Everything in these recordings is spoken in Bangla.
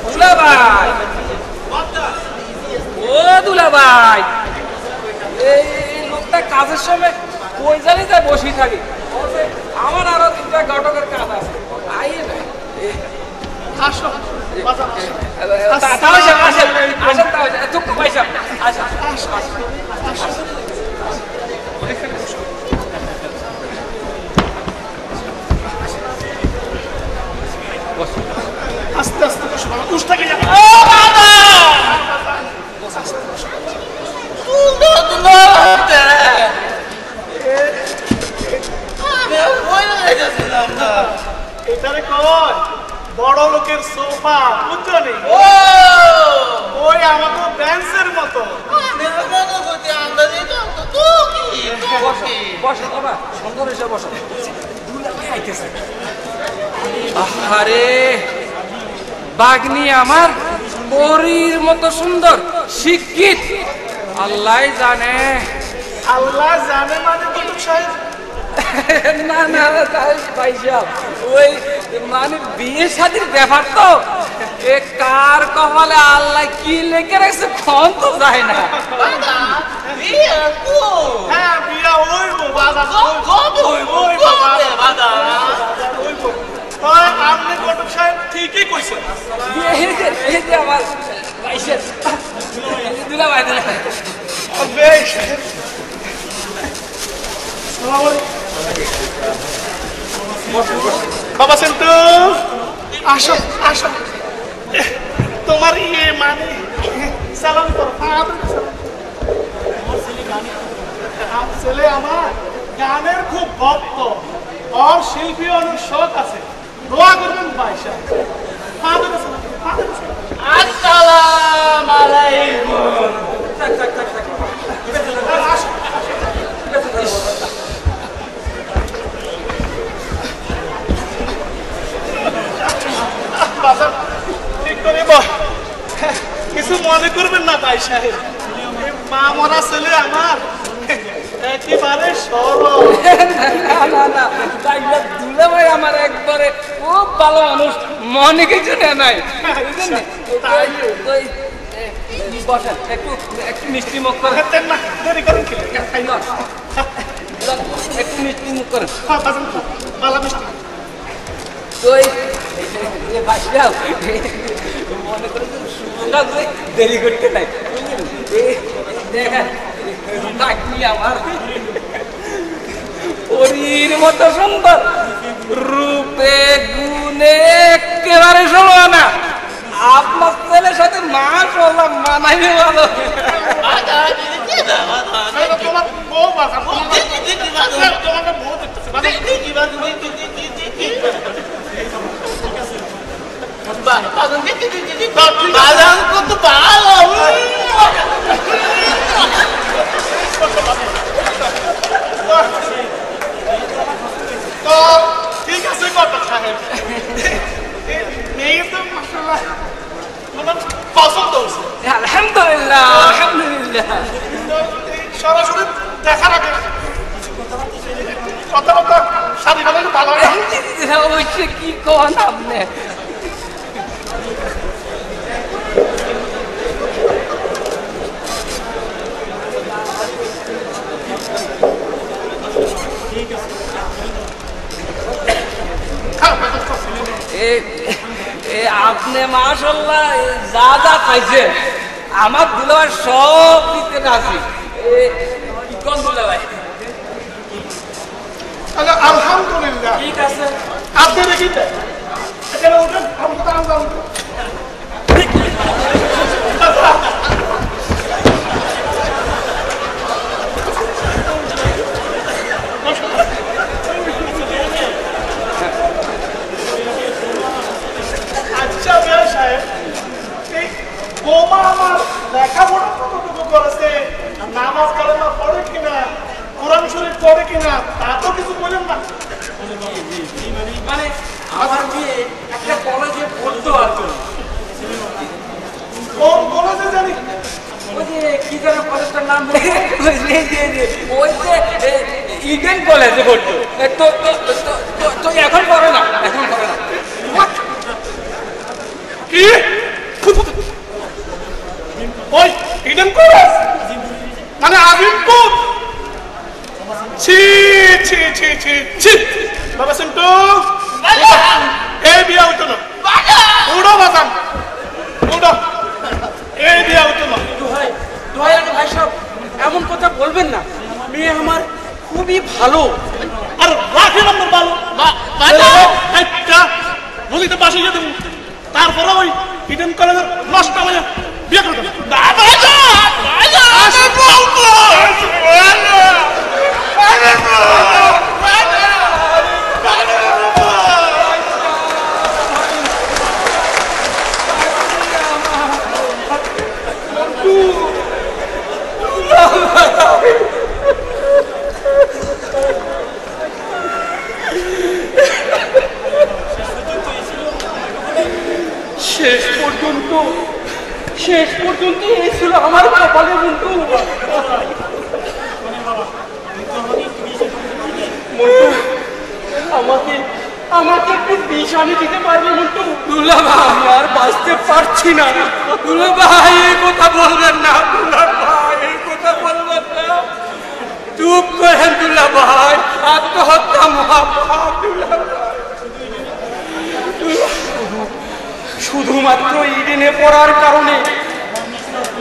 দুলাভাই, ও দুলাভাই, এই লোকটা কাজের সময় কই জানি তাই বসেই থাকে। আমার আরো তিনটা ঘটকের কাজ আছে, আইয়ে নাই। আসো আস্তে আস্তে উঠতে যাবে। এটারে কয় বড় লোকের সোফা, বুঝছো নি? ওই আমাকে বেঞ্চের মতো। আরে বাগনি আমার পরীর মতো সুন্দর, শিক্ষিত, আল্লাহ জানে। আল্লাহ জানে মানে কটক সাহেব? না না ভাই সাহেব, ওই মানে বিয়ে শাদীর ব্যাপার তো, এ কার কপালে আল্লাহ কি লেখে রাখছে কোন তো যায় না। হ্যাঁ বিয়া হইবো বাবা, আপনি কটক সাহেব ঠিকই কইছেন। এই যে আমার ভাই সাহেব, দুলাভাই দুলাভাই বাবা সেন্টু, আসো আসো। তোমার ইয়ে মানে সালাম করো। ছেলে আমার গানের খুব ভক্ত, আর শিল্পী অনেক শখ আছে, দোয়া করবেন ভাই সাহেব। আসসালামু আলাইকুম। ঠিক করে কিছু মনে করবেন না ভাই সাহেব, মা মরা ছেলে আমার একেবারে সরল। না না না, দুলাভাই আমার একবারে খুব ভালো মানুষ, মনে কিছু নাই। বসেন, একটু একটু মিষ্টি মুখ করেন না, দেরি করেন কি? একটু মিষ্টি মুখ করেন। ভালো মিষ্টি। মনে করেন দেরি করতে নাই, দেখেন আমার পরীর মতো সুন্দর, রূপে গুণে একেবারে ষোলো না। আপনার ছেলের সাথে মাস হলাম মানাইবে ভালো। তোমার বউ বাবা, তোমাকে বউ কত ভালো। তো ঠিক আছে কটক সাহেব, মেয়ে তো মাশাআল্লাহ আমার পছন্দ হয়েছে। আলহামদুলিল্লাহ আলহামদুলিল্লাহ। সরাসরি দেখার আগে কথা কথা শাড়ি ভালো ভালো হয়েছে কি কন আপনি? আপনি মাশাআল্লাহ যা যা খাইছেন আমার দুলাভাই সব দিতে রাজি। কোন দুলাভাই? আলহামদুলিল্লাহ ঠিক আছে। আপনি দেখিতে এখানে উঠেন, আমরা আচ্ছা বেশ সাহেব, এই বোমা আমার লেখাপড়া কতটুকু করেছে, নামাজ কালেমা পড়ে কিনা, কোরআন শরীফ পড়ে কিনা, তা তো কিছু বলেন না। মানে আমার মেয়ে একটা কলেজে পড়তো আর কি। কোন কলেজে জানি? ওই যে কি যেন কলেজটার নাম, ওই যে ইডেন কলেজে পড়তো তো এখন করে না এখন করে না কি ওই ইডেন কলেজ মানে আজিমপুর ছি ছি ছি ছি ছি বাবা সিন্টু এই বিয়া হইতো না উড়ো বাজান উড়ো এই বিয়া হইতো না দোহাই ভাই সাহেব এমন কথা বলবেন না মেয়ে আমার খুবই ভালো আর রাখে নম্বর ভালো একটা বলিতে পাশে যেতে তারপরে ওই ইডেন কলেজের নষ্ট মানে বিয়ে করে শেষ পর্যন্ত এই ছিল আমার কপালে মন্টু আমাকে একটু বিষ আনি দিতে পারবে মন্টু দুলা ভাই আমি আর বাঁচতে পারছি না দুলা ভাই এই কথা বলবেন না দুলা ভাই এই কথা বলবেন না চুপ করেন দুলা ভাই আত্মহত্যা মহাপাপ দুলা ভাই শুধুমাত্র ইডেনে পড়ার কারণে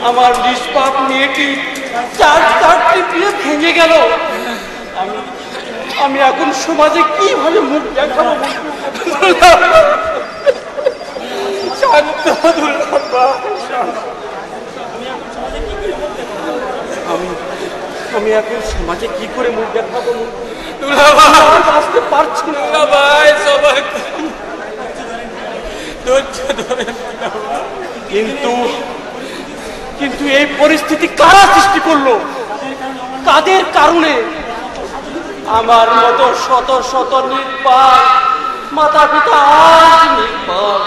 আমার নিষ্পাপ মেয়েটি চারটি বিয়ে ভেঙে গেল আমি এখন সমাজে কিভাবে মুখ দেখাবো আমি এখন সমাজে কি করে মুখ দেখাবো আসতে পারছি না ভাই সবাই কিন্তু এই পরিস্থিতি কারা সৃষ্টি করলো কাদের কারণে আমার মতো শত শত নির্বাক মাতা পিতা আজ নির্বাক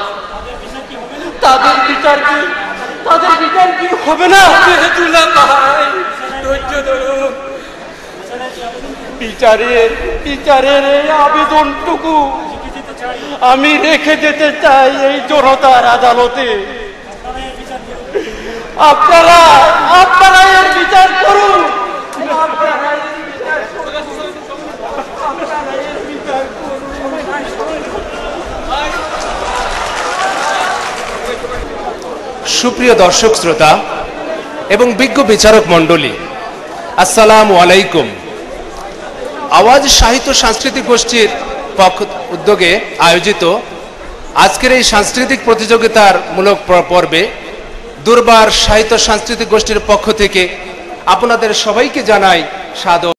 তাদের বিচার কি হবে না ভাই ধৈর্য ধরুন বিচারের এই আবেদনটুকু আমি রেখে যেতে চাই এই জনতার আদালতে আপনারা এর বিচার করুন সুপ্রিয় দর্শক শ্রোতা এবং বিজ্ঞ বিচারক মণ্ডলী, আসসালামু আলাইকুম। আওয়াজ সাহিত্য সাংস্কৃতিক গোষ্ঠীর উদ্যোগে আয়োজিত আজকের এই সাংস্কৃতিক প্রতিযোগিতার মূলক পর্বে দুর্বার সাহিত্য সাংস্কৃতিক গোষ্ঠীর পক্ষ থেকে আপনাদের সবাইকে জানাই সাদর